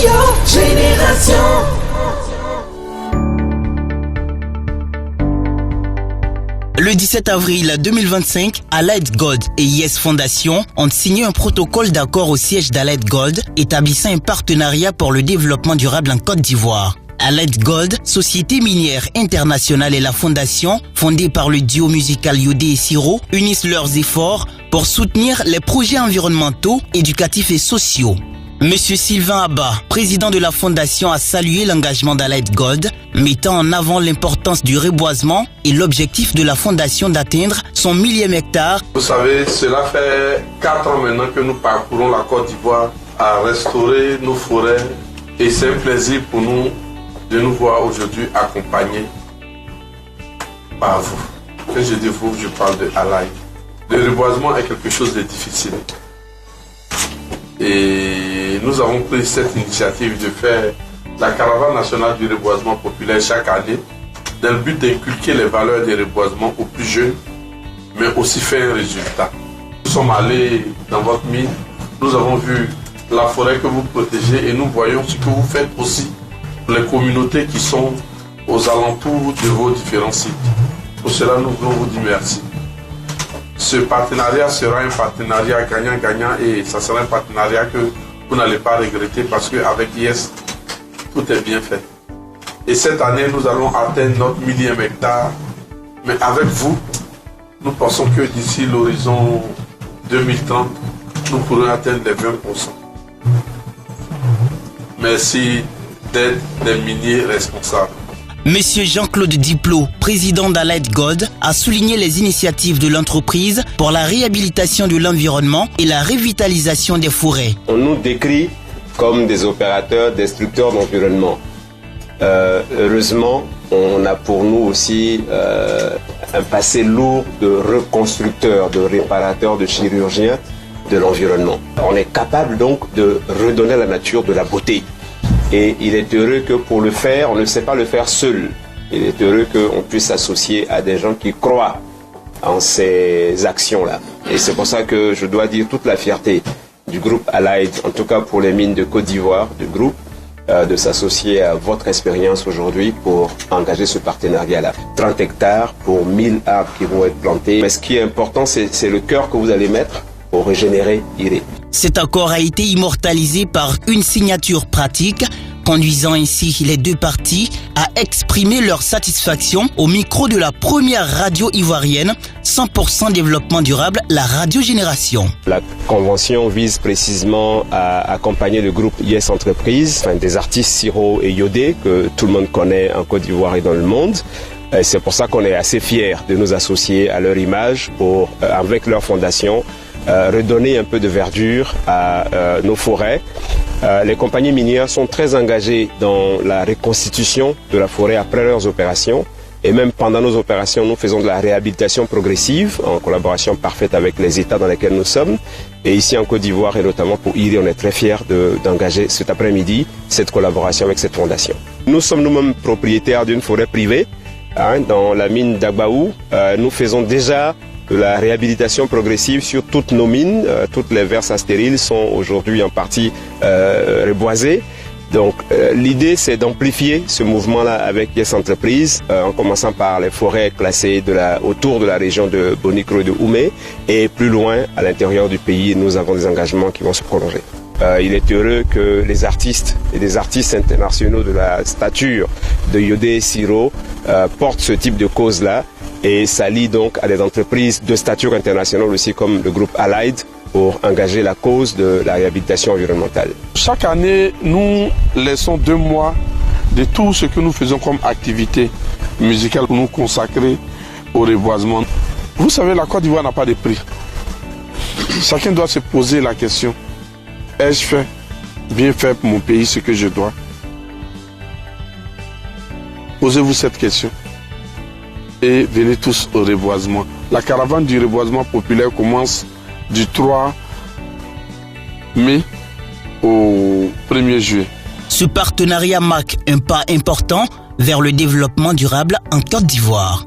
Génération. Le 17 avril 2025, Allied Gold et Yes Foundation ont signé un protocole d'accord au siège d'Allied Gold, établissant un partenariat pour le développement durable en Côte d'Ivoire. Allied Gold, société minière internationale, et la fondation, fondée par le duo musical Yodé et Siro, unissent leurs efforts pour soutenir les projets environnementaux, éducatifs et sociaux. Monsieur Sylvain Abba, président de la fondation, a salué l'engagement d'Allied Gold, mettant en avant l'importance du reboisement et l'objectif de la fondation d'atteindre son 1000e hectare. Vous savez, cela fait 4 ans maintenant que nous parcourons la Côte d'Ivoire à restaurer nos forêts, et c'est un plaisir pour nous de nous voir aujourd'hui accompagnés par vous. Quand je dis vous, je parle de Allied. Le reboisement est quelque chose de difficile. Et nous avons pris cette initiative de faire la caravane nationale du reboisement populaire chaque année, dans le but d'inculquer les valeurs du reboisement aux plus jeunes, mais aussi faire un résultat. Nous sommes allés dans votre mine, nous avons vu la forêt que vous protégez et nous voyons ce que vous faites aussi pour les communautés qui sont aux alentours de vos différents sites. Pour cela, nous voulons vous dire merci. Ce partenariat sera un partenariat gagnant-gagnant, et ça sera un partenariat que vous n'allez pas regretter, parce qu'avec Yes, tout est bien fait. Et cette année, nous allons atteindre notre 1000e hectare. Mais avec vous, nous pensons que d'ici l'horizon 2030, nous pourrons atteindre les 20%. Merci d'être des miniers responsables. Monsieur Jean-Claude Diplot, président d'Allied Gold, a souligné les initiatives de l'entreprise pour la réhabilitation de l'environnement et la revitalisation des forêts. On nous décrit comme des opérateurs destructeurs d'environnement. Heureusement, on a pour nous aussi un passé lourd de reconstructeurs, de réparateurs, de chirurgiens de l'environnement. On est capable donc de redonner à la nature de la beauté. Et il est heureux que pour le faire, on ne sait pas le faire seul. Il est heureux qu'on puisse s'associer à des gens qui croient en ces actions-là. Et c'est pour ça que je dois dire toute la fierté du groupe Allied, en tout cas pour les mines de Côte d'Ivoire, du groupe, de s'associer à votre expérience aujourd'hui pour engager ce partenariat-là. 30 hectares pour 1000 arbres qui vont être plantés. Mais ce qui est important, c'est le cœur que vous allez mettre pour régénérer IRE. Cet accord a été immortalisé par une signature pratique, conduisant ainsi les deux parties à exprimer leur satisfaction au micro de la première radio ivoirienne 100% développement durable, la Radio Génération. La convention vise précisément à accompagner le groupe Yes Entreprises, des artistes Siro et Yodé que tout le monde connaît en Côte d'Ivoire et dans le monde. C'est pour ça qu'on est assez fiers de nous associer à leur image pour, avec leur fondation, redonner un peu de verdure à nos forêts. Les compagnies minières sont très engagées dans la reconstitution de la forêt après leurs opérations. Et même pendant nos opérations, nous faisons de la réhabilitation progressive en collaboration parfaite avec les États dans lesquels nous sommes. Et ici en Côte d'Ivoire et notamment pour IRE, on est très fiers d'engager cet après-midi cette collaboration avec cette fondation. Nous sommes nous-mêmes propriétaires d'une forêt privée dans la mine d'Agbaou. Nous faisons déjà de la réhabilitation progressive sur toutes nos mines. Toutes les versas stériles sont aujourd'hui en partie reboisées. Donc l'idée, c'est d'amplifier ce mouvement-là avec Yes Entreprises, en commençant par les forêts classées autour de la région de Bonikro et de Oumé, et plus loin à l'intérieur du pays, nous avons des engagements qui vont se prolonger. Il est heureux que les artistes et des artistes internationaux de la stature de Yodé et Siro portent ce type de cause-là, et s'allient donc à des entreprises de stature internationale aussi comme le groupe Allied pour engager la cause de la réhabilitation environnementale. Chaque année, nous laissons 2 mois de tout ce que nous faisons comme activité musicale pour nous consacrer au reboisement. Vous savez, la Côte d'Ivoire n'a pas de prix. Chacun doit se poser la question: ai-je bien fait pour mon pays ce que je dois? Posez-vous cette question et venez tous au reboisement. La caravane du reboisement populaire commence du 3 mai au 1er juillet. Ce partenariat marque un pas important vers le développement durable en Côte d'Ivoire.